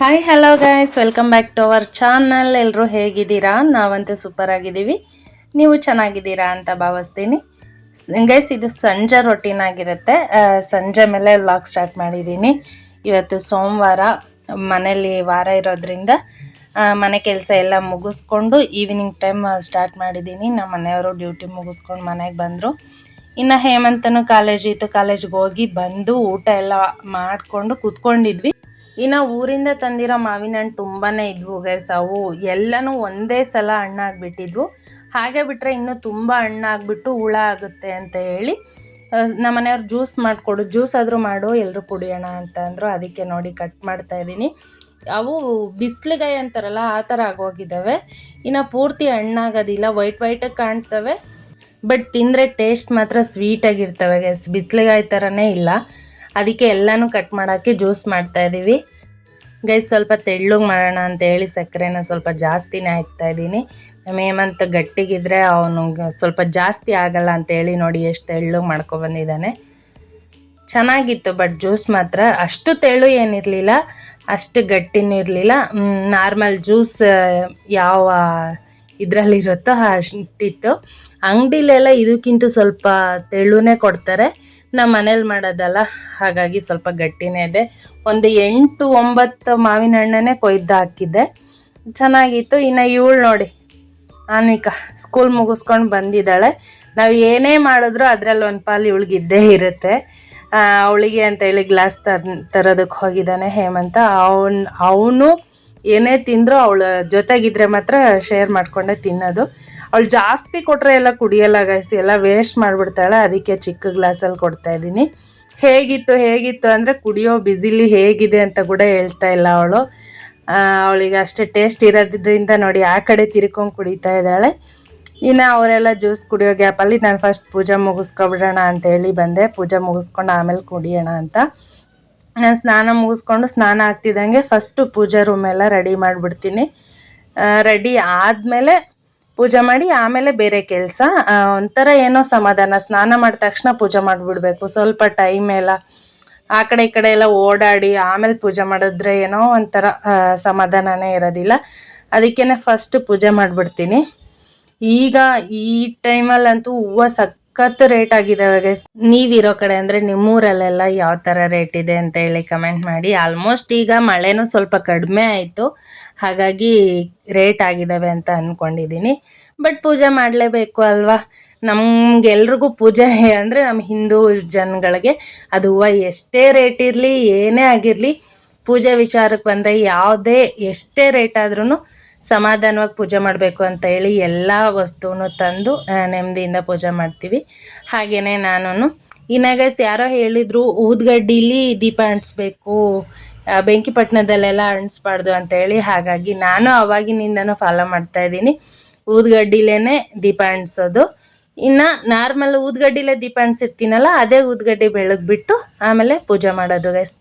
Hi hello guys, welcome back to our channel. ಎಲ್ಲರೂ ಹೇಗಿದ್ದೀರಾ? ನಾವಂತೂ ಸೂಪರ್ ಆಗಿದ್ದೀವಿ. ನೀವು ಚೆನ್ನಾಗಿದ್ದೀರಾ ಅಂತ ಭಾವಿಸ್ತೀನಿ. ಗೈಸ್, ಇದು ಸಂಜೆ ರೊಟೀನ್ ಆಗಿರುತ್ತೆ. ಸಂಜೆ ಮೇಲೆ ವ್ಲಾಗ್ ಸ್ಟಾರ್ಟ್ ಮಾಡಿದ್ದೀನಿ. ಇವತ್ತು ಸೋಮವಾರ, ಮನೇಲಿ ವಾರ ಇರೋದ್ರಿಂದ ಮನೆ ಕೆಲಸ ಎಲ್ಲ ಮುಗಿಸ್ಕೊಂಡು ಈವ್ನಿಂಗ್ ಟೈಮ್ ಸ್ಟಾರ್ಟ್ ಮಾಡಿದ್ದೀನಿ. ನಮ್ಮ ಮನೆಯವರು ಡ್ಯೂಟಿ ಮುಗಿಸ್ಕೊಂಡು ಮನೆಗೆ ಬಂದರು. ಇನ್ನು ಹೇಮಂತನು ಕಾಲೇಜ್ ಇತ್ತು, ಕಾಲೇಜ್ಗೆ ಹೋಗಿ ಬಂದು ಊಟ ಎಲ್ಲ ಮಾಡಿಕೊಂಡು ಕೂತ್ಕೊಂಡಿದ್ವಿ. ಇನ್ನು ಊರಿಂದ ತಂದಿರೋ ಮಾವಿನ ಹಣ್ಣು ತುಂಬಾ ಇದ್ವು ಗೈಸ್. ಅವು ಎಲ್ಲನೂ ಒಂದೇ ಸಲ ಹಣ್ಣಾಗ್ಬಿಟ್ಟಿದ್ವು. ಹಾಗೆ ಬಿಟ್ಟರೆ ಇನ್ನೂ ತುಂಬ ಹಣ್ಣಾಗ್ಬಿಟ್ಟು ಹುಳ ಆಗುತ್ತೆ ಅಂತ ಹೇಳಿ ನಮ್ಮ ಮನೆಯವ್ರು ಜ್ಯೂಸ್ ಆದರೂ ಮಾಡು, ಎಲ್ಲರೂ ಕುಡಿಯೋಣ ಅಂತ ಅಂದರು. ಅದಕ್ಕೆ ನೋಡಿ ಕಟ್ ಮಾಡ್ತಾ ಇದ್ದೀನಿ. ಅವು ಬಿಸಿಲಿಗಾಯಿ ಅಂತಾರಲ್ಲ ಆ ಥರ ಆಗೋಗಿದ್ದಾವೆ. ಇನ್ನು ಪೂರ್ತಿ ಹಣ್ಣಾಗೋದಿಲ್ಲ, ವೈಟಾಗಿ ಕಾಣ್ತವೆ. ಬಟ್ ತಿಂದರೆ ಟೇಸ್ಟ್ ಮಾತ್ರ ಸ್ವೀಟಾಗಿರ್ತವೆ ಗೈಸ್. ಬಿಸಿಲಿಗಾಯಿ ಥರನೇ ಇಲ್ಲ. ಅದಕ್ಕೆ ಎಲ್ಲನೂ ಕಟ್ ಮಾಡೋಕ್ಕೆ ಜ್ಯೂಸ್ ಮಾಡ್ತಾಯಿದ್ದೀವಿ ಗೈಸ್. ಸ್ವಲ್ಪ ತೆಳ್ಳಗೆ ಮಾಡೋಣ ಅಂತ ಹೇಳಿ ಸಕ್ಕರೆನ ಸ್ವಲ್ಪ ಜಾಸ್ತಿನೇ ಹಾಕ್ತಾಯಿದ್ದೀನಿ. ನಮ್ಮ ಹೇಮಂತ್ ಗಟ್ಟಿಗಿದ್ರೆ ಅವನು ಸ್ವಲ್ಪ ಜಾಸ್ತಿ ಆಗಲ್ಲ ಅಂತೇಳಿ ನೋಡಿ ಎಷ್ಟು ತೆಳ್ಳಗೆ ಮಾಡ್ಕೊಬಂದಿದ್ದಾನೆ. ಚೆನ್ನಾಗಿತ್ತು. ಬಟ್ ಜ್ಯೂಸ್ ಮಾತ್ರ ಅಷ್ಟು ತೆಳು ಏನಿರಲಿಲ್ಲ, ಅಷ್ಟು ಗಟ್ಟಿನೂ ಇರಲಿಲ್ಲ. ನಾರ್ಮಲ್ ಜ್ಯೂಸ್ ಯಾವ ಇದರಲ್ಲಿರುತ್ತೋ ಅಷ್ಟಿತ್ತು. ಅಂಗಡಿಲೆಲ್ಲ ಇದಕ್ಕಿಂತ ಸ್ವಲ್ಪ ತೆಳುನೇ ಕೊಡ್ತಾರೆ. ನಮ್ಮ ಮನೇಲಿ ಮಾಡೋದಲ್ಲ, ಹಾಗಾಗಿ ಸ್ವಲ್ಪ ಗಟ್ಟಿನೇ ಇದೆ. ಒಂದು 8-9 ಮಾವಿನ ಹಣ್ಣನ್ನೇ ಕೊಯ್ದು ಹಾಕಿದ್ದೆ. ಚೆನ್ನಾಗಿತ್ತು. ಇನ್ನು ಇವಳು ನೋಡಿ, ಆನ್ವಿಕಾ ಸ್ಕೂಲ್ ಮುಗಿಸ್ಕೊಂಡು ಬಂದಿದ್ದಾಳೆ. ನಾವು ಏನೇ ಮಾಡಿದ್ರು ಅದರಲ್ಲಿ ಒಂದು ಪಾಲು ಇವಳಿಗಿದ್ದೇ ಇರುತ್ತೆ. ಅವಳಿಗೆ ಅಂತೇಳಿ ಗ್ಲಾಸ್ ತರೋದಕ್ಕೆ ಹೋಗಿದ್ದಾನೆ ಹೇಮಂತ. ಅವನು ಏನೇ ತಿಂದರೂ ಅವಳ ಜೊತೆಗಿದ್ರೆ ಮಾತ್ರ ಶೇರ್ ಮಾಡಿಕೊಂಡೆ ತಿನ್ನೋದು. ಅವಳು ಜಾಸ್ತಿ ಕೊಟ್ಟರೆ ಎಲ್ಲ ಕುಡಿಯೋಲ್ಲ ಗೈಸ್, ಎಲ್ಲ ವೇಸ್ಟ್ ಮಾಡಿಬಿಡ್ತಾಳೆ. ಅದಕ್ಕೆ ಚಿಕ್ಕ ಗ್ಲಾಸಲ್ಲಿ ಕೊಡ್ತಾಯಿದ್ದೀನಿ. ಹೇಗಿತ್ತು ಅಂದರೆ ಕುಡಿಯೋ ಬಿಸಿಲಿ ಹೇಗಿದೆ ಅಂತ ಕೂಡ ಹೇಳ್ತಾ ಇಲ್ಲ ಅವಳು. ಅವಳಿಗೆ ಅಷ್ಟೇ ಟೇಸ್ಟ್ ಇರೋದ್ರಿಂದ ನೋಡಿ ಆ ಕಡೆ ತಿರ್ಕೊಂಡು ಕುಡಿತಾ ಇದ್ದಾಳೆ. ಇನ್ನು ಅವರೆಲ್ಲ ಜ್ಯೂಸ್ ಕುಡಿಯೋ ಗ್ಯಾಪಲ್ಲಿ ನಾನು ಫಸ್ಟ್ ಪೂಜೆ ಮುಗಿಸ್ಕೊಬಿಡೋಣ ಅಂತೇಳಿ ಬಂದೆ. ಪೂಜೆ ಮುಗಿಸ್ಕೊಂಡು ಆಮೇಲೆ ಕುಡಿಯೋಣ ಅಂತ ನಾನು ಸ್ನಾನ ಮುಗಿಸ್ಕೊಂಡು ಸ್ನಾನ ಆಗ್ತಿದ್ದಂಗೆ ಫಸ್ಟು ಪೂಜೆ ರೂಮೆಲ್ಲ ರೆಡಿ ಮಾಡಿಬಿಡ್ತೀನಿ. ರೆಡಿ ಆದಮೇಲೆ ಪೂಜೆ ಮಾಡಿ ಆಮೇಲೆ ಬೇರೆ ಕೆಲಸ. ಒಂಥರ ಏನೋ ಸಮಾಧಾನ. ಸ್ನಾನ ಮಾಡಿದ ತಕ್ಷಣ ಪೂಜೆ ಮಾಡಿಬಿಡ್ಬೇಕು. ಸ್ವಲ್ಪ ಟೈಮ್ ಎಲ್ಲ ಆ ಕಡೆ ಈ ಕಡೆ ಎಲ್ಲ ಓಡಾಡಿ ಆಮೇಲೆ ಪೂಜೆ ಮಾಡಿದ್ರೆ ಏನೋ ಒಂಥರ ಸಮಾಧಾನನೇ ಇರೋದಿಲ್ಲ. ಅದಕ್ಕೇ ಫಸ್ಟ್ ಪೂಜೆ ಮಾಡಿಬಿಡ್ತೀನಿ. ಈಗ ಈ ಟೈಮಲ್ಲಂತೂ ಹೂವು ಸಖತ್ ರೇಟ್ ಆಗಿದ್ದಾವೆ ಗೈಸ್. ನೀವಿರೋ ಕಡೆ ಅಂದರೆ ನಿಮ್ಮೂರಲ್ಲೆಲ್ಲ ಯಾವ ಥರ ರೇಟ್ ಇದೆ ಅಂತ ಹೇಳಿ ಕಮೆಂಟ್ ಮಾಡಿ. ಆಲ್ಮೋಸ್ಟ್ ಈಗ ಮಳೆನೂ ಸ್ವಲ್ಪ ಕಡಿಮೆ ಆಯಿತು, ಹಾಗಾಗಿ ರೇಟ್ ಆಗಿದ್ದಾವೆ ಅಂತ ಅಂದ್ಕೊಂಡಿದ್ದೀನಿ. ಬಟ್ ಪೂಜೆ ಮಾಡಲೇಬೇಕು ಅಲ್ವಾ. ನಮಗೆಲ್ರಿಗೂ ಪೂಜೆ ಅಂದರೆ ನಮ್ಮ ಹಿಂದೂ ಜನಗಳಿಗೆ ಅದು ಹೂವು ಎಷ್ಟೇ ರೇಟ್ ಇರಲಿ ಏನೇ ಆಗಿರಲಿ, ಪೂಜೆ ವಿಚಾರಕ್ಕೆ ಬಂದರೆ ಯಾವುದೇ ಎಷ್ಟೇ ರೇಟ್ ಆದ್ರೂ ಸಮಾಧಾನವಾಗಿ ಪೂಜೆ ಮಾಡಬೇಕು ಅಂತ ಹೇಳಿ ಎಲ್ಲ ವಸ್ತುವನ್ನು ತಂದು ನೆಮ್ಮದಿಯಿಂದ ಪೂಜೆ ಮಾಡ್ತೀವಿ. ಹಾಗೆಯೇ ನಾನು ಗೈಸ್ ಯಾರೋ ಹೇಳಿದರು ಊದ್ಗಡ್ಡಿಲಿ ದೀಪ ಅಂಟಿಸ್ಬೇಕು, ಬೆಂಕಿಪಟ್ಟಣದಲ್ಲೆಲ್ಲ ಅಂಟಿಸ್ಬಾರ್ದು ಅಂತೇಳಿ. ಹಾಗಾಗಿ ನಾನು ಅವಾಗಿನಿಂದನೂ ಫಾಲೋ ಮಾಡ್ತಾಯಿದ್ದೀನಿ, ಊದ್ಗಡ್ಡಿಲೇ ದೀಪ ಅಂಟಿಸೋದು. ಇನ್ನು ನಾರ್ಮಲ್ ಊದ್ಗಡ್ಡಿಲೇ ದೀಪ ಅಂಟಿಸಿರ್ತೀನಲ್ಲ, ಅದೇ ಊದ್ಗಡ್ಡಿ ಬೆಳಗ್ಬಿಟ್ಟು ಆಮೇಲೆ ಪೂಜೆ ಮಾಡೋದು ಗೈಸ್.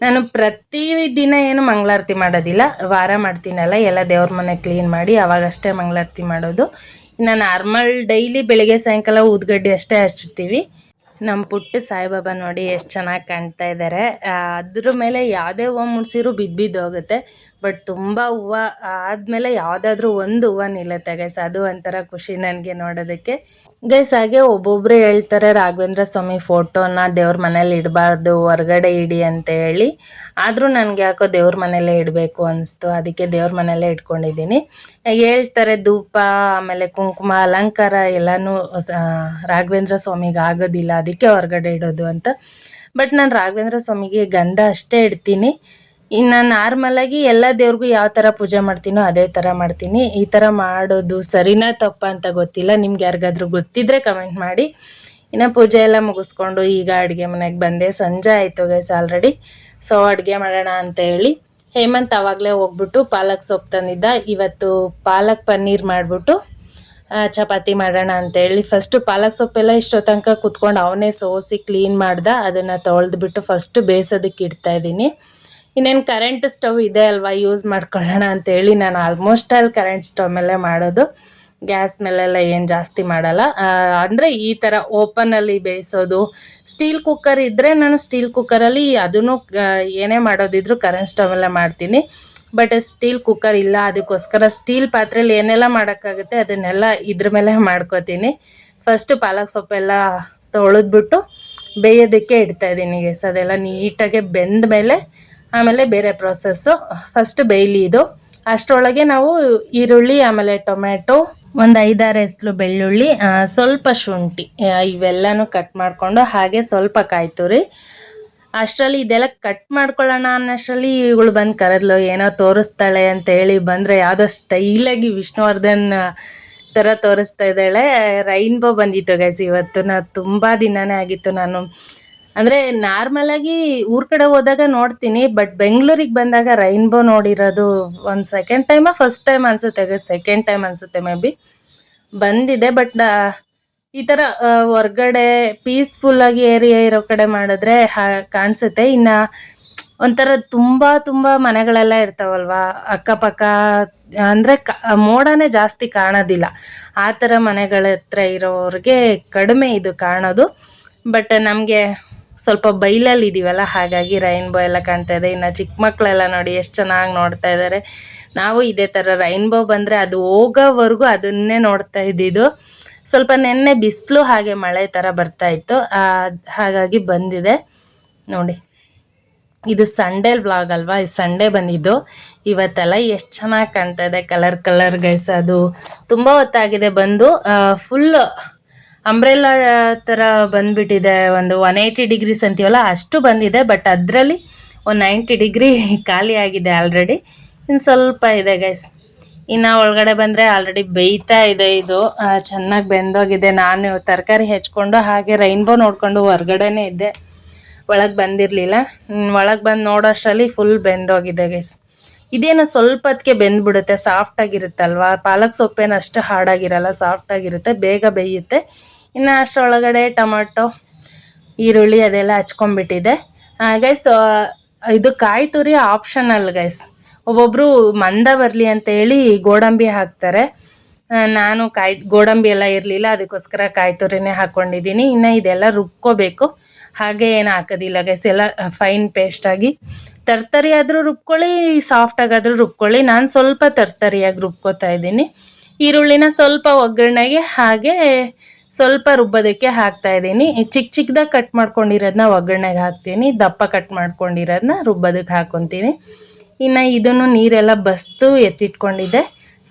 ನಾನು ಪ್ರತಿ ದಿನ ಏನು ಮಂಗಳಾರತಿ ಮಾಡೋದಿಲ್ಲ, ವಾರ ಮಾಡ್ತೀನಲ್ಲ ಎಲ್ಲ ದೇವ್ರ ಮನೆ ಕ್ಲೀನ್ ಮಾಡಿ ಅವಾಗಷ್ಟೇ ಮಂಗಳಾರತಿ ಮಾಡೋದು. ಇನ್ನು ನಾರ್ಮಲ್ ಡೈಲಿ ಬೆಳಗ್ಗೆ ಸಾಯಂಕಾಲ ಊದ್ಗಡ್ಡಿ ಅಷ್ಟೇ ಹಚ್ತೀವಿ. ನಮ್ಮ ಪುಟ್ಟ ಸಾಯಿಬಾಬಾ ನೋಡಿ ಎಷ್ಟು ಚೆನ್ನಾಗಿ ಕಾಣ್ತಾ ಇದ್ದಾರೆ. ಅದ್ರ ಮೇಲೆ ಯಾವುದೇ ಹೂವು ಮುಡ್ಸಿರೂ ಬಿದ್ದು ಹೋಗುತ್ತೆ. ಬಟ್ ತುಂಬ ಹೂವು ಆದಮೇಲೆ ಯಾವುದಾದ್ರೂ ಒಂದು ಹೂವು ನಿಲ್ಲುತ್ತೆ ಗೈಸ್. ಅದು ಒಂಥರ ಖುಷಿ ನನಗೆ ನೋಡೋದಕ್ಕೆ ಗೈಸ್. ಹಾಗೆ ಒಬ್ಬೊಬ್ಬರು ಹೇಳ್ತಾರೆ ರಾಘವೇಂದ್ರ ಸ್ವಾಮಿ ಫೋಟೋನ ದೇವ್ರ ಮನೇಲಿ ಇಡಬಾರ್ದು, ಹೊರಗಡೆ ಇಡಿ ಅಂತ ಹೇಳಿ. ಆದರೂ ನನಗೆ ಯಾಕೋ ದೇವ್ರ ಮನೇಲೇ ಇಡಬೇಕು ಅನಿಸ್ತು, ಅದಕ್ಕೆ ದೇವ್ರ ಮನೇಲೇ ಇಟ್ಕೊಂಡಿದ್ದೀನಿ. ಹೇಳ್ತಾರೆ ಧೂಪ ಆಮೇಲೆ ಕುಂಕುಮ ಅಲಂಕಾರ ಎಲ್ಲನೂ ರಾಘವೇಂದ್ರ ಸ್ವಾಮಿಗೆ ಆಗೋದಿಲ್ಲ, ಅದಕ್ಕೆ ಹೊರಗಡೆ ಇಡೋದು ಅಂತ. ಬಟ್ ನಾನು ರಾಘವೇಂದ್ರ ಸ್ವಾಮಿಗೆ ಗಂಧ ಅಷ್ಟೇ ಇಡ್ತೀನಿ. ಇನ್ನು ನಾರ್ಮಲಾಗಿ ಎಲ್ಲ ದೇವ್ರಿಗೂ ಯಾವ ಥರ ಪೂಜೆ ಮಾಡ್ತೀನೋ ಅದೇ ಥರ ಮಾಡ್ತೀನಿ. ಈ ಥರ ಮಾಡೋದು ಸರಿನಾ ತಪ್ಪ ಅಂತ ಗೊತ್ತಿಲ್ಲ, ನಿಮ್ಗೆ ಯಾರಿಗಾದ್ರೂ ಗೊತ್ತಿದ್ದರೆ ಕಮೆಂಟ್ ಮಾಡಿ. ಇನ್ನು ಪೂಜೆ ಎಲ್ಲ ಮುಗಿಸ್ಕೊಂಡು ಈಗ ಅಡುಗೆ ಮನೆಗೆ ಬಂದೆ. ಸಂಜೆ ಆಯಿತು ಗೈಸ್ ಆಲ್ರೆಡಿ. ಸೊ ಅಡುಗೆ ಮಾಡೋಣ ಅಂತ ಹೇಳಿ ಹೇಮಂತ್ ಆವಾಗಲೇ ಹೋಗ್ಬಿಟ್ಟು ಪಾಲಕ್ ಸೊಪ್ಪು ತಂದಿದ್ದ. ಇವತ್ತು ಪಾಲಕ್ ಪನ್ನೀರ್ ಮಾಡಿಬಿಟ್ಟು ಚಪಾತಿ ಮಾಡೋಣ ಅಂತೇಳಿ ಫಸ್ಟು ಪಾಲಕ್ ಸೊಪ್ಪೆಲ್ಲ ಇಷ್ಟೋ ತನಕ ಕುತ್ಕೊಂಡು ಅವನೇ ಸೋಸಿ ಕ್ಲೀನ್ ಮಾಡ್ದೆ. ಅದನ್ನು ತೊಳೆದ್ಬಿಟ್ಟು ಫಸ್ಟು ಬೇಯಿಸೋದಕ್ಕೆ ಇಡ್ತಾಯಿದ್ದೀನಿ. ಇನ್ನೇನು ಕರೆಂಟ್ ಸ್ಟವ್ ಇದೆ ಅಲ್ವಾ, ಯೂಸ್ ಮಾಡ್ಕೊಳ್ಳೋಣ ಅಂತೇಳಿ ನಾನು ಆಲ್ಮೋಸ್ಟ್ ಅಲ್ಲಿ ಕರೆಂಟ್ ಸ್ಟವ್ ಮೇಲೆ ಮಾಡೋದು. ಗ್ಯಾಸ್ ಮೇಲೆಲ್ಲ ಏನು ಜಾಸ್ತಿ ಮಾಡಲ್ಲ. ಅಂದರೆ ಈ ಥರ ಓಪನಲ್ಲಿ ಬೇಯಿಸೋದು. ಸ್ಟೀಲ್ ಕುಕ್ಕರ್ ಇದ್ದರೆ ನಾನು ಸ್ಟೀಲ್ ಕುಕ್ಕರಲ್ಲಿ ಅದನ್ನು ಏನೇ ಮಾಡೋದಿದ್ರು ಕರೆಂಟ್ ಸ್ಟವಲ್ಲೇ ಮಾಡ್ತೀನಿ. ಬಟ್ ಸ್ಟೀಲ್ ಕುಕ್ಕರ್ ಇಲ್ಲ, ಅದಕ್ಕೋಸ್ಕರ ಸ್ಟೀಲ್ ಪಾತ್ರೆಯಲ್ಲಿ ಏನೆಲ್ಲ ಮಾಡೋಕ್ಕಾಗುತ್ತೆ ಅದನ್ನೆಲ್ಲ ಇದ್ರ ಮೇಲೆ ಮಾಡ್ಕೋತೀನಿ. ಫಸ್ಟು ಪಾಲಕ್ ಸೊಪ್ಪೆಲ್ಲ ತೊಳೆದ್ಬಿಟ್ಟು ಬೇಯೋದಕ್ಕೆ ಇಡ್ತಾಯಿದ್ದೀನಿ ಗೈಸ್. ಅದೆಲ್ಲ ನೀಟಾಗಿ ಬೆಂದ ಮೇಲೆ ಆಮೇಲೆ ಬೇರೆ ಪ್ರೊಸೆಸ್ಸು. ಫಸ್ಟ್ ಬೇಯಲಿ ಇದು. ಅಷ್ಟರೊಳಗೆ ನಾವು ಈರುಳ್ಳಿ, ಆಮೇಲೆ ಟೊಮೆಟೊ, ಒಂದು 5-6 ಎಸ್ಲು ಬೆಳ್ಳುಳ್ಳಿ, ಸ್ವಲ್ಪ ಶುಂಠಿ, ಇವೆಲ್ಲನೂ ಕಟ್ ಮಾಡಿಕೊಂಡು ಹಾಗೆ ಸ್ವಲ್ಪ ಕಾಯಿ ತುರಿ. ಅಷ್ಟರಲ್ಲಿ ಇದೆಲ್ಲ ಕಟ್ ಮಾಡ್ಕೊಳ್ಳೋಣ ಅನ್ನೋಷ್ಟರಲ್ಲಿ ಇವಳು ಬಂದು ಕರೆದ್ಲು, ಏನೋ ತೋರಿಸ್ತಾಳೆ ಅಂತೇಳಿ ಬಂದರೆ ಯಾವುದೋ ಸ್ಟೈಲಾಗಿ ವಿಷ್ಣುವರ್ಧನ್ ಥರ ತೋರಿಸ್ತಾ ಇದ್ದಾಳೆ. ರೈನ್ಬೋ ಬಂದಿತ್ತು ಗೈಸ್ ಇವತ್ತು. ತುಂಬ ದಿನನೇ ಆಗಿತ್ತು ನಾನು ಅಂದರೆ ನಾರ್ಮಲಾಗಿ ಊರ ಕಡೆ ಹೋದಾಗ ನೋಡ್ತೀನಿ, ಬಟ್ ಬೆಂಗಳೂರಿಗೆ ಬಂದಾಗ ರೈನ್ಬೋ ನೋಡಿರೋದು ಒಂದು ಸೆಕೆಂಡ್ ಟೈಮಾ ಫಸ್ಟ್ ಟೈಮ್ ಅನಿಸುತ್ತೆ ಗೈಸ್. ಸೆಕೆಂಡ್ ಟೈಮ್ ಅನಿಸುತ್ತೆ ಮೇ ಬಿ ಬಂದಿದೆ. ಬಟ್ ಈ ಥರ ಹೊರ್ಗಡೆ ಪೀಸ್ಫುಲ್ಲಾಗಿ ಏರಿಯಾ ಇರೋ ಕಡೆ ಮಾಡಿದ್ರೆ ಕಾಣಿಸುತ್ತೆ. ಇನ್ನು ಒಂಥರ ತುಂಬ ಮನೆಗಳೆಲ್ಲ ಇರ್ತಾವಲ್ವಾ ಅಕ್ಕಪಕ್ಕ, ಅಂದರೆ ಮೋಡನೇ ಜಾಸ್ತಿ ಕಾಣೋದಿಲ್ಲ. ಆ ಥರ ಮನೆಗಳ ಹತ್ರ ಇರೋರಿಗೆ ಕಡಿಮೆ ಇದು ಕಾಣೋದು. ಬಟ್ ನಮಗೆ ಸ್ವಲ್ಪ ಬೈಲಲ್ಲಿ ಇದ್ದೀವಲ್ಲ, ಹಾಗಾಗಿ ರೈನ್ಬೋ ಎಲ್ಲ ಕಾಣ್ತಾ ಇದೆ. ಇನ್ನು ಚಿಕ್ಕ ಮಕ್ಕಳೆಲ್ಲ ನೋಡಿ ಎಷ್ಟು ಚೆನ್ನಾಗಿ ನೋಡ್ತಾ ಇದ್ದಾರೆ. ನಾವು ಇದೇ ಥರ ರೈನ್ಬೋ ಬಂದರೆ ಅದು ಹೋಗೋವರೆಗೂ ಅದನ್ನೇ ನೋಡ್ತಾ ಇದ್ದಿದ್ದು. ಸ್ವಲ್ಪ ನೆನ್ನೆ ಬಿಸಿಲು ಹಾಗೆ ಮಳೆ ಥರ ಬರ್ತಾಯಿತ್ತು, ಹಾಗಾಗಿ ಬಂದಿದೆ ನೋಡಿ. ಇದು ಸಂಡೇ ವ್ಲಾಗ್ ಅಲ್ವಾ, ಇದು ಸಂಡೇ ಬಂದಿದ್ದು. ಇವತ್ತೆಲ್ಲ ಎಷ್ಟು ಚೆನ್ನಾಗಿ ಕಾಣ್ತಾ ಇದೆ, ಕಲರ್ ಗೈಸ್. ಅದು ತುಂಬ ಹೊತ್ತಾಗಿದೆ ಬಂದು. ಫುಲ್ ಅಂಬ್ರೆಲ್ಲಾ ಥರ ಬಂದುಬಿಟ್ಟಿದೆ. ಒಂದು 180 ಡಿಗ್ರೀಸ್ ಅಂತೀವಲ್ಲ ಅಷ್ಟು ಬಂದಿದೆ. ಬಟ್ ಅದರಲ್ಲಿ ಒಂದು 90 ಡಿಗ್ರಿ ಖಾಲಿ ಆಗಿದೆ ಆಲ್ರೆಡಿ. ಇನ್ನು ಸ್ವಲ್ಪ ಇದೆ ಗೈಸ್. ಇನ್ನು ಒಳಗಡೆ ಬಂದರೆ ಆಲ್ರೆಡಿ ಬೇಯ್ತಾ ಇದೆ. ಇದು ಚೆನ್ನಾಗಿ ಬೆಂದೋಗಿದೆ. ನಾನು ತರಕಾರಿ ಹೆಚ್ಕೊಂಡು ಹಾಗೆ ರೈನ್ಬೋ ನೋಡಿಕೊಂಡು ಹೊರ್ಗಡೆನೇ ಇದ್ದೆ, ಒಳಗೆ ಬಂದಿರಲಿಲ್ಲ. ಒಳಗೆ ಬಂದು ನೋಡೋಷ್ಟರಲ್ಲಿ ಫುಲ್ ಬೆಂದೋಗಿದೆ ಗೈಸ್. ಇದೇನೋ ಸ್ವಲ್ಪ ಹೊತ್ತಿಗೆ ಬೆಂದ್ಬಿಡುತ್ತೆ, ಸಾಫ್ಟಾಗಿರುತ್ತಲ್ವ. ಪಾಲಕ್ ಸೊಪ್ಪೇನು ಅಷ್ಟು ಹಾರ್ಡಾಗಿರಲ್ಲ, ಸಾಫ್ಟಾಗಿರುತ್ತೆ, ಬೇಗ ಬೇಯುತ್ತೆ. ಇನ್ನು ಅಷ್ಟರೊಳಗಡೆ ಟೊಮೊಟೊ, ಈರುಳ್ಳಿ ಅದೆಲ್ಲ ಹಚ್ಕೊಂಡ್ಬಿಟ್ಟಿದೆ ಗೈಸ್. ಇದು ಕಾಯಿ ತುರಿ ಆಪ್ಷನಲ್ ಗೈಸ್. ಒಬ್ಬೊಬ್ಬರು ಮಂದ ಬರಲಿ ಅಂತೇಳಿ ಗೋಡಂಬಿ ಹಾಕ್ತಾರೆ. ನಾನು ಗೋಡಂಬಿ ಎಲ್ಲ ಇರಲಿಲ್ಲ, ಅದಕ್ಕೋಸ್ಕರ ಕಾಯಿ ತುರಿನೇ ಹಾಕ್ಕೊಂಡಿದ್ದೀನಿ. ಇನ್ನು ಇದೆಲ್ಲ ರುಬ್ಕೋಬೇಕು, ಹಾಗೆ ಏನು ಹಾಕೋದಿಲ್ಲ ಗೈಸ್. ಎಲ್ಲ ಫೈನ್ ಪೇಸ್ಟಾಗಿ ತರ್ತರಿ ಆದರೂ ರುಬ್ಕೊಳ್ಳಿ, ಸಾಫ್ಟಾಗಾದರೂ ರುಬ್ಕೊಳ್ಳಿ. ನಾನು ಸ್ವಲ್ಪ ತರ್ತರಿಯಾಗಿ ರುಬ್ಕೋತಾ ಇದ್ದೀನಿ. ಈರುಳ್ಳಿನ ಸ್ವಲ್ಪ ಒಗ್ಗರಣೆಗೆ ಹಾಗೆ ಸ್ವಲ್ಪ ರುಬ್ಬೋದಕ್ಕೆ ಹಾಕ್ತಾಯಿದ್ದೀನಿ. ಚಿಕ್ಕದಾಗಿ ಕಟ್ ಮಾಡ್ಕೊಂಡಿರೋದನ್ನ ಒಗ್ಗರಣೆಗೆ ಹಾಕ್ತೀನಿ, ದಪ್ಪ ಕಟ್ ಮಾಡ್ಕೊಂಡಿರೋದನ್ನ ರುಬ್ಬೋದಕ್ಕೆ ಹಾಕ್ಕೊತೀನಿ. ಇನ್ನು ಇದನ್ನು ನೀರೆಲ್ಲ ಬಸ್ತು ಎತ್ತಿಟ್ಕೊಂಡಿದ್ದೆ,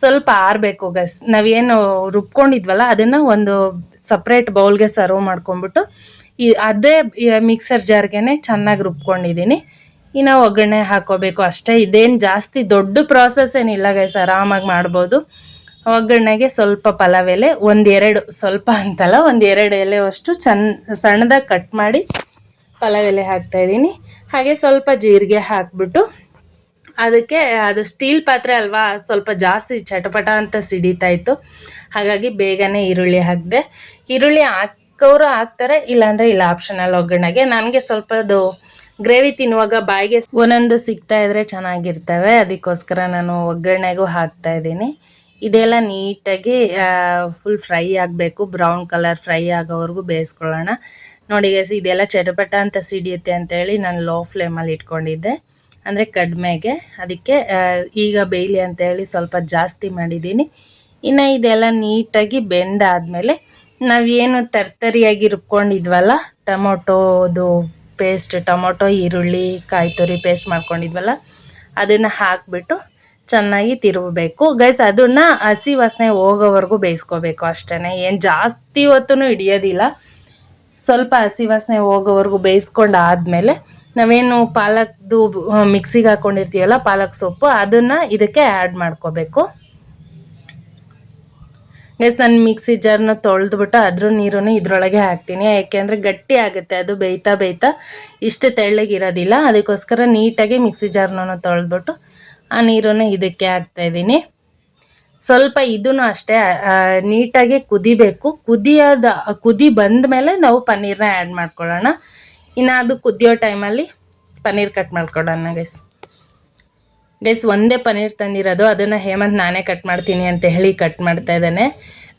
ಸ್ವಲ್ಪ ಆರಬೇಕು ಗಸ್. ನಾವೇನು ರುಬ್ಕೊಂಡಿದ್ವಲ್ಲ ಅದನ್ನು ಒಂದು ಸಪ್ರೇಟ್ ಬೌಲ್ಗೆ ಸರ್ವ್ ಮಾಡ್ಕೊಂಬಿಟ್ಟು ಅದೇ ಮಿಕ್ಸರ್ ಜಾರ್ಗೆ ಚೆನ್ನಾಗಿ ರುಬ್ಕೊಂಡಿದ್ದೀನಿ. ಇನ್ನು ಒಗ್ಗರಣೆ ಹಾಕೋಬೇಕು ಅಷ್ಟೇ. ಇದೇನು ಜಾಸ್ತಿ ದೊಡ್ಡ ಪ್ರಾಸೆಸ್ ಏನಿಲ್ಲ ಗೈಸ್, ಆರಾಮಾಗಿ ಮಾಡ್ಬೋದು. ಒಗ್ಗರಣೆಗೆ ಸ್ವಲ್ಪ ಪಲಾವ್ ಎಲೆ, ಸ್ವಲ್ಪ ಅಂತಲ್ಲ, 1-2 ಎಲೆಯಷ್ಟು ಸಣ್ಣದಾಗಿ ಕಟ್ ಮಾಡಿ ಪಲಾವ್ ಎಲೆ ಹಾಕ್ತಾಯಿದ್ದೀನಿ. ಹಾಗೆ ಸ್ವಲ್ಪ ಜೀರಿಗೆ ಹಾಕ್ಬಿಟ್ಟು ಅದಕ್ಕೆ, ಅದು ಸ್ಟೀಲ್ ಪಾತ್ರೆ ಅಲ್ವಾ, ಸ್ವಲ್ಪ ಜಾಸ್ತಿ ಚಟಪಟ ಅಂತ ಸಿಡಿತಾ ಇತ್ತು. ಹಾಗಾಗಿ ಬೇಗನೆ ಈರುಳ್ಳಿ ಹಾಕಿದೆ. ಈರುಳ್ಳಿ ಹಾಕೋರು ಹಾಕ್ತಾರೆ, ಇಲ್ಲಾಂದರೆ ಇಲ್ಲ, ಆಪ್ಷನಲ್ ಒಗ್ಗರಣೆಗೆ. ನನಗೆ ಸ್ವಲ್ಪ ಅದು ಗ್ರೇವಿ ತಿನ್ನುವಾಗ ಬಾಯಿಗೆ ಒಂದೊಂದು ಸಿಗ್ತಾ ಇದ್ರೆ ಚೆನ್ನಾಗಿರ್ತವೆ, ಅದಕ್ಕೋಸ್ಕರ ನಾನು ಒಗ್ಗರಣೆಗೂ ಹಾಕ್ತಾ ಇದ್ದೀನಿ. ಇದೆಲ್ಲ ನೀಟಾಗಿ ಫುಲ್ ಫ್ರೈ ಆಗಬೇಕು, ಬ್ರೌನ್ ಕಲರ್ ಫ್ರೈ ಆಗೋವರೆಗೂ ಬೇಯಿಸ್ಕೊಳ್ಳೋಣ. ನೋಡಿ ಗೈಸ್, ಇದೆಲ್ಲ ಚಟಪಟ ಅಂತ ಸಿಡಿಯುತ್ತೆ ಅಂತೇಳಿ ನಾನು ಲೋ ಫ್ಲೇಮಲ್ಲಿ ಇಟ್ಕೊಂಡಿದ್ದೆ, ಅಂದರೆ ಕಡಿಮೆಗೆ. ಅದಕ್ಕೆ ಈಗ ಬೇಯಲಿ ಅಂತೇಳಿ ಸ್ವಲ್ಪ ಜಾಸ್ತಿ ಮಾಡಿದ್ದೀನಿ. ಇನ್ನು ಇದೆಲ್ಲ ನೀಟಾಗಿ ಬೆಂದಾದಮೇಲೆ ನಾವೇನು ತರ್ತರಿಯಾಗಿ ರುಬ್ಕೊಂಡಿದ್ವಲ್ಲ ಟೊಮೊಟೊದು ಪೇಸ್ಟ್, ಟೊಮೊಟೊ ಈರುಳ್ಳಿ ಕಾಯಿ ತುರಿ ಪೇಸ್ಟ್ ಮಾಡ್ಕೊಂಡಿದ್ವಲ್ಲ ಅದನ್ನು ಹಾಕಿಬಿಟ್ಟು ಚೆನ್ನಾಗಿ ತಿರುಗಬೇಕು ಗೈಸ್. ಅದನ್ನು ಹಸಿ ವಾಸನೆ ಹೋಗೋವರೆಗೂ ಬೇಯಿಸ್ಕೋಬೇಕು ಅಷ್ಟೇ, ಏನು ಜಾಸ್ತಿ ಹೊತ್ತೂ ಹಿಡಿಯೋದಿಲ್ಲ. ಸ್ವಲ್ಪ ಹಸಿ ವಾಸನೆ ಹೋಗೋವರೆಗೂ ಬೇಯಿಸ್ಕೊಂಡು ಆದಮೇಲೆ ನಾವೇನು ಪಾಲಕ್ದು ಮಿಕ್ಸಿಗೆ ಹಾಕ್ಕೊಂಡಿರ್ತೀವಲ್ಲ ಪಾಲಕ್ ಸೊಪ್ಪು, ಅದನ್ನು ಇದಕ್ಕೆ ಆ್ಯಡ್ ಮಾಡ್ಕೋಬೇಕು ಗೈಸ್. ನಾನು ಮಿಕ್ಸಿ ಜಾರ್ನ ತೊಳೆದ್ಬಿಟ್ಟು ಅದ್ರ ನೀರನ್ನು ಇದರೊಳಗೆ ಹಾಕ್ತೀನಿ, ಯಾಕೆಂದರೆ ಗಟ್ಟಿ ಆಗುತ್ತೆ ಅದು ಬೇಯ್ತಾ ಇಷ್ಟು ತೆಳ್ಳಗಿರೋದಿಲ್ಲ. ಅದಕ್ಕೋಸ್ಕರ ನೀಟಾಗಿ ಮಿಕ್ಸಿ ಜಾರ್ನ ತೊಳೆದ್ಬಿಟ್ಟು ಆ ನೀರನ್ನು ಇದಕ್ಕೆ ಹಾಕ್ತಾಯಿದ್ದೀನಿ. ಸ್ವಲ್ಪ ಇದೂ ಅಷ್ಟೇ ನೀಟಾಗಿ ಕುದಿಬೇಕು. ಕುದಿ ಬಂದ ಮೇಲೆ ನಾವು ಪನ್ನೀರನ್ನ ಆ್ಯಡ್ ಮಾಡ್ಕೊಳ್ಳೋಣ. ಇನ್ನು ಅದು ಕುದಿಯೋ ಟೈಮಲ್ಲಿ ಪನ್ನೀರ್ ಕಟ್ ಮಾಡ್ಕೊಳ್ಳೋಣ ಗೈಸ್. ಗೈಸ್ ಒಂದೇ ಪನ್ನೀರ್ ತಂದಿರೋದು, ಅದನ್ನು ಹೇಮಂತ್ ನಾನೇ ಕಟ್ ಮಾಡ್ತೀನಿ ಅಂತ ಹೇಳಿ ಕಟ್ ಮಾಡ್ತಾ ಇದ್ದಾನೆ.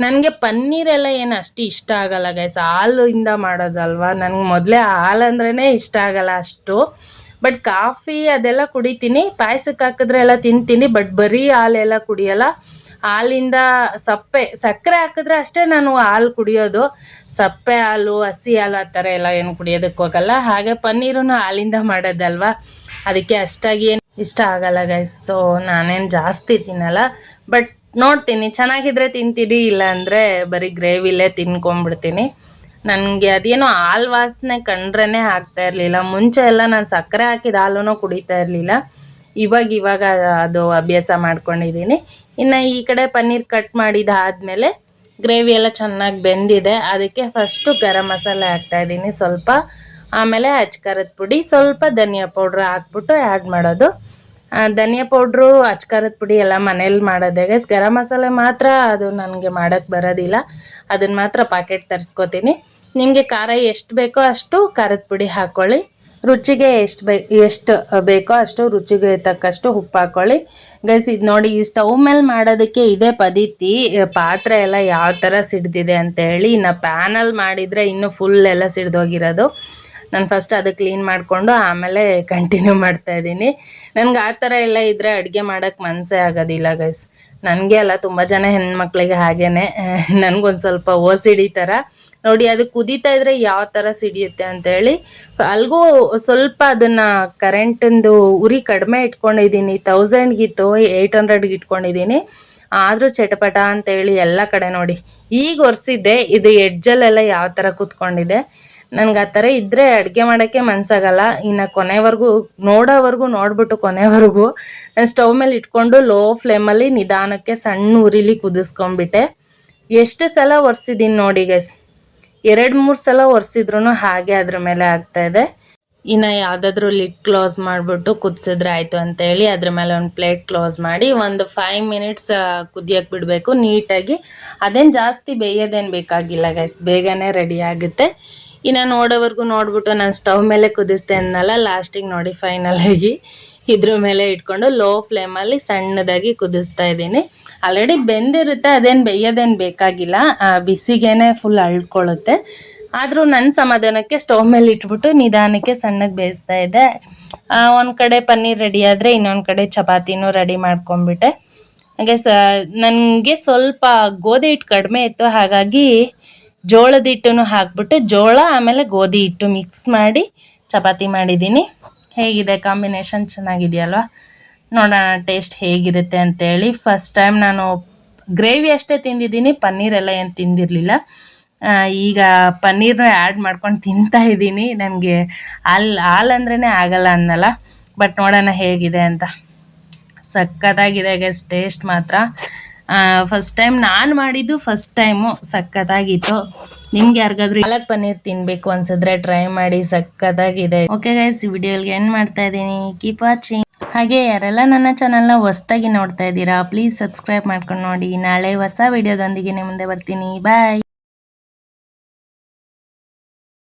ನನಗೆ ಪನ್ನೀರೆಲ್ಲ ಏನು ಅಷ್ಟು ಇಷ್ಟ ಆಗಲ್ಲ ಗೈಸ್, ಹಾಲಿಂದ ಮಾಡೋದಲ್ವಾ, ನನಗೆ ಮೊದಲೇ ಹಾಲು ಅಂದ್ರೇ ಇಷ್ಟ ಆಗಲ್ಲ ಅಷ್ಟು. ಬಟ್ ಕಾಫಿ ಅದೆಲ್ಲ ಕುಡಿತೀನಿ, ಪಾಯಸಕ್ಕೆ ಹಾಕಿದ್ರೆ ಎಲ್ಲ ತಿಂತೀನಿ, ಬಟ್ ಬರೀ ಹಾಲೆಲ್ಲ ಕುಡಿಯಲ್ಲ. ಹಾಲಿಂದ ಸಕ್ಕರೆ ಹಾಕಿದ್ರೆ ಅಷ್ಟೇ ನಾನು ಹಾಲು ಕುಡಿಯೋದು, ಸಪ್ಪೆ ಹಾಲು ಹಸಿ ಹಾಲು ಆ ಥರ ಎಲ್ಲ ಏನು ಕುಡಿಯೋದಕ್ಕೆ ಹೋಗಲ್ಲ. ಹಾಗೆ ಪನ್ನೀರೂ ಹಾಲಿಂದ ಮಾಡೋದಲ್ವಾ, ಅದಕ್ಕೆ ಅಷ್ಟಾಗಿ ಏನು ಇಷ್ಟ ಆಗಲ್ಲ ಗೈಸ್. ಸೊ ನಾನೇನು ಜಾಸ್ತಿ ತಿನ್ನಲ್ಲ, ಬಟ್ ನೋಡ್ತೀನಿ ಚೆನ್ನಾಗಿದ್ರೆ ತಿಂತೀನಿ, ಇಲ್ಲ ಅಂದರೆ ಬರೀ ಗ್ರೇವಿಲೇ ತಿನ್ಕೊಂಬಿಡ್ತೀನಿ. ನನಗೆ ಅದೇನೋ ಹಾಲು ವಾಸನೆ ಕಂಡ್ರೇ ಆಗ್ತಾ ಇರಲಿಲ್ಲ. ಮುಂಚೆ ಎಲ್ಲ ನಾನು ಸಕ್ಕರೆ ಹಾಕಿದ ಹಾಲೂ ಕುಡಿತಾ ಇರಲಿಲ್ಲ, ಇವಾಗ ಅದು ಅಭ್ಯಾಸ ಮಾಡ್ಕೊಂಡಿದ್ದೀನಿ. ಇನ್ನು ಈ ಕಡೆ ಪನ್ನೀರ್ ಕಟ್ ಮಾಡಿದಾದ್ಮೇಲೆ ಗ್ರೇವಿ ಎಲ್ಲ ಚೆನ್ನಾಗಿ ಬೆಂದಿದೆ, ಅದಕ್ಕೆ ಫಸ್ಟು ಗರಂ ಮಸಾಲೆ ಹಾಕ್ತಾಯಿದ್ದೀನಿ ಸ್ವಲ್ಪ, ಆಮೇಲೆ ಅಚ್ಕಾರದ ಪುಡಿ ಸ್ವಲ್ಪ, ಧನಿಯಾ ಪೌಡ್ರ್ ಹಾಕ್ಬಿಟ್ಟು ಆ್ಯಡ್ ಮಾಡೋದು. ಧನಿಯಾ ಪೌಡ್ರು ಅಚ್ಕಾರದ ಪುಡಿ ಎಲ್ಲ ಮನೇಲಿ ಮಾಡೋದೇ ಗೈಸ್. ಗರಂ ಮಸಾಲೆ ಮಾತ್ರ ಅದು ನನಗೆ ಮಾಡೋಕ್ಕೆ ಬರೋದಿಲ್ಲ, ಅದನ್ನು ಮಾತ್ರ ಪ್ಯಾಕೆಟ್ ತರಿಸ್ಕೊತೀನಿ. ನಿಮಗೆ ಖಾರ ಎಷ್ಟು ಬೇಕೋ ಅಷ್ಟು ಖಾರದ ಪುಡಿ ಹಾಕ್ಕೊಳ್ಳಿ, ರುಚಿಗೆ ಎಷ್ಟು ಬೇಕೋ ಅಷ್ಟು ರುಚಿಗೆ ತಕ್ಕಷ್ಟು ಉಪ್ಪು ಹಾಕ್ಕೊಳ್ಳಿ ಗೈಸ್. ಇದು ನೋಡಿ, ಈ ಸ್ಟವ್ ಮೇಲೆ ಮಾಡೋದಕ್ಕೆ ಇದೇ ಪದ್ಧತಿ. ಪಾತ್ರೆ ಎಲ್ಲ ಯಾವ ಥರ ಸಿಡ್ದಿದೆ ಅಂತೇಳಿ, ಇನ್ನು ಪ್ಯಾನಲ್ಲಿ ಮಾಡಿದರೆ ಇನ್ನೂ ಫುಲ್ ಎಲ್ಲ ಸಿಡ್ದೋಗಿರೋದು. ನಾನು ಫಸ್ಟ್ ಅದು ಕ್ಲೀನ್ ಮಾಡಿಕೊಂಡು ಆಮೇಲೆ ಕಂಟಿನ್ಯೂ ಮಾಡ್ತಾಯಿದ್ದೀನಿ. ನನಗೆ ಆ ಥರ ಎಲ್ಲ ಇದ್ದರೆ ಅಡುಗೆ ಮಾಡೋಕ್ಕೆ ಮನಸ್ಸೇ ಆಗೋದಿಲ್ಲ ಗೈಸ್. ನನಗೆ ಅಲ್ಲ, ತುಂಬ ಜನ ಹೆಣ್ಮಕ್ಳಿಗೆ ಹಾಗೇನೆ. ನನಗೊಂದು ಸ್ವಲ್ಪ ಓಸಿಡಿ ಥರ. ನೋಡಿ, ಅದು ಕುದೀತಾ ಇದ್ರೆ ಯಾವ ಥರ ಸಿಡಿಯುತ್ತೆ ಅಂತೇಳಿ ಅಲ್ಗೂ ಸ್ವಲ್ಪ ಅದನ್ನು ಕರೆಂಟಿಂದು ಉರಿ ಕಡಿಮೆ ಇಟ್ಕೊಂಡಿದ್ದೀನಿ. 1000ಗಿತ್ತು 800ಗೆ ಇಟ್ಕೊಂಡಿದ್ದೀನಿ, ಆದರೂ ಚಟಪಟ ಅಂತೇಳಿ ಎಲ್ಲ ಕಡೆ ನೋಡಿ ಈಗ ಒರೆಸಿದ್ದೆ. ಇದು ಎಡ್ಜಲ್ಲೆಲ್ಲ ಯಾವ ಥರ ಕೂತ್ಕೊಂಡಿದೆ. ನನಗೆ ಆ ಥರ ಇದ್ದರೆ ಅಡುಗೆ ಮಾಡೋಕ್ಕೆ ಮನಸ್ಸಾಗಲ್ಲ. ಇನ್ನು ಕೊನೆವರೆಗೂ ನೋಡ್ಬಿಟ್ಟು ಕೊನೆವರೆಗೂ ನಾನು ಸ್ಟವ್ ಮೇಲೆ ಇಟ್ಕೊಂಡು ಲೋ ಫ್ಲೇಮಲ್ಲಿ ನಿಧಾನಕ್ಕೆ ಸಣ್ಣ ಉರಿಲಿ ಕುದಿಸ್ಕೊಂಡ್ಬಿಟ್ಟೆ. ಎಷ್ಟು ಸಲ ಒರೆಸಿದ್ದೀನಿ ನೋಡಿ ಗೈಸ್, 2-3 ಸಲ ಒರೆಸಿದ್ರು ಹಾಗೆ ಅದ್ರ ಮೇಲೆ ಆಗ್ತಾಯಿದೆ. ಇನ್ನು ಯಾವುದಾದ್ರೂ ಲಿಡ್ ಕ್ಲೋಸ್ ಮಾಡಿಬಿಟ್ಟು ಕುದಿಸಿದ್ರೆ ಆಯಿತು ಅಂತೇಳಿ ಅದ್ರ ಮೇಲೆ ಒಂದು ಪ್ಲೇಟ್ ಕ್ಲೋಸ್ ಮಾಡಿ ಒಂದು 5 ಮಿನಿಟ್ಸ್ ಕುದಿಯೋಕ್ಕೆ ಬಿಡಬೇಕು ನೀಟಾಗಿ. ಅದೇನು ಜಾಸ್ತಿ ಬೇಯೋದೇನು ಬೇಕಾಗಿಲ್ಲ ಗೈಸ್, ಬೇಗನೆ ರೆಡಿ ಆಗುತ್ತೆ. ಇನ್ನು ನೋಡೋವರೆಗೂ ನೋಡ್ಬಿಟ್ಟು ನಾನು ಸ್ಟವ್ ಮೇಲೆ ಕುದಿಸ್ದೆ ಅನ್ನಲ್ಲ, ಲಾಸ್ಟಿಗೆ ನೋಡಿ ಫೈನಲಾಗಿ ಇದ್ರ ಮೇಲೆ ಇಟ್ಕೊಂಡು ಲೋ ಫ್ಲೇಮಲ್ಲಿ ಸಣ್ಣದಾಗಿ ಕುದಿಸ್ತಾ ಇದ್ದೀನಿ. ಆಲ್ರೆಡಿ ಬೆಂದಿರುತ್ತೆ, ಅದೇನು ಬೇಯೋದೇನು ಬೇಕಾಗಿಲ್ಲ, ಬಿಸಿಗೇನೆ ಫುಲ್ ಅಳ್ಕೊಳ್ಳುತ್ತೆ. ಆದರೂ ನನ್ನ ಸಮಾಧಾನಕ್ಕೆ ಸ್ಟವ್ ಮೇಲೆ ಇಟ್ಬಿಟ್ಟು ನಿಧಾನಕ್ಕೆ ಸಣ್ಣಗೆ ಬೇಯಿಸ್ತಾ ಇದ್ದೆ. ಒಂದು ಕಡೆ ಪನ್ನೀರ್ ರೆಡಿ ಆದರೆ ಇನ್ನೊಂದು ಕಡೆ ಚಪಾತಿನೂ ರೆಡಿ ಮಾಡ್ಕೊಂಡ್ಬಿಟ್ಟೆ. ಹಾಗೆ ನನಗೆ ಸ್ವಲ್ಪ ಗೋಧಿ ಹಿಟ್ಟು ಕಡಿಮೆ ಇತ್ತು, ಹಾಗಾಗಿ ಜೋಳದ ಹಿಟ್ಟನ್ನು ಹಾಕ್ಬಿಟ್ಟು ಜೋಳ ಆಮೇಲೆ ಗೋಧಿ ಹಿಟ್ಟು ಮಿಕ್ಸ್ ಮಾಡಿ ಚಪಾತಿ ಮಾಡಿದ್ದೀನಿ. ಹೇಗಿದೆ ಕಾಂಬಿನೇಷನ್? ಚೆನ್ನಾಗಿದೆಯಲ್ವ? ನೋಡೋಣ ಟೇಸ್ಟ್ ಹೇಗಿರುತ್ತೆ ಅಂತೇಳಿ. ಫಸ್ಟ್ ಟೈಮ್ ನಾನು ಗ್ರೇವಿ ಅಷ್ಟೇ ತಿಂದಿದ್ದೀನಿ, ಪನ್ನೀರೆಲ್ಲ ಏನು ತಿಂದಿರಲಿಲ್ಲ. ಈಗ ಪನ್ನೀರ್ನ ಆ್ಯಡ್ ಮಾಡ್ಕೊಂಡು ತಿಂತಾ ಇದ್ದೀನಿ. ನನಗೆ ಹಾಲು ಅಂದ್ರೇ ಆಗಲ್ಲ ಅನ್ನಲ್ಲ, ಬಟ್ ನೋಡೋಣ ಹೇಗಿದೆ ಅಂತ. ಸಖತ್ತಾಗಿದೆ ಗೈಸ್, ಟೇಸ್ಟ್ ಮಾತ್ರ ಫಸ್ಟ್ ಟೈಮ್ ನಾನು ಮಾಡಿದ್ದು, ಫಸ್ಟ್ ಟೈಮು ಸಖತ್ತಾಗಿತ್ತು. ನಿಮ್ಗೆ ಯಾರಿಗಾದ್ರೂ ಪಾಲಕ್ ಪನ್ನೀರ್ ತಿನ್ನಬೇಕು ಅನ್ಸಿದ್ರೆ ಟ್ರೈ ಮಾಡಿ, ಸಖತ್ತಾಗಿದೆ. ಓಕೆ ಗೈಸ್, ಈ ವಿಡಿಯೋಗೆ ಎಂಡ್ ಮಾಡ್ತಾ ಇದ್ದೀನಿ. Keep watching. ಹಾಗೆ ಯಾರೆಲ್ಲ ನನ್ನ ಚಾನಲ್ನ ಹೊಸ್ದಾಗಿ ನೋಡ್ತಾ ಇದ್ದೀರಾ, ಪ್ಲೀಸ್ ಸಬ್ಸ್ಕ್ರೈಬ್ ಮಾಡ್ಕೊಂಡು ನೋಡಿ. ನಾಳೆ ಹೊಸ ವಿಡಿಯೋದೊಂದಿಗೆ ನಿಮ್ಮ ಮುಂದೆ ಬರ್ತೀನಿ. ಬಾಯ್.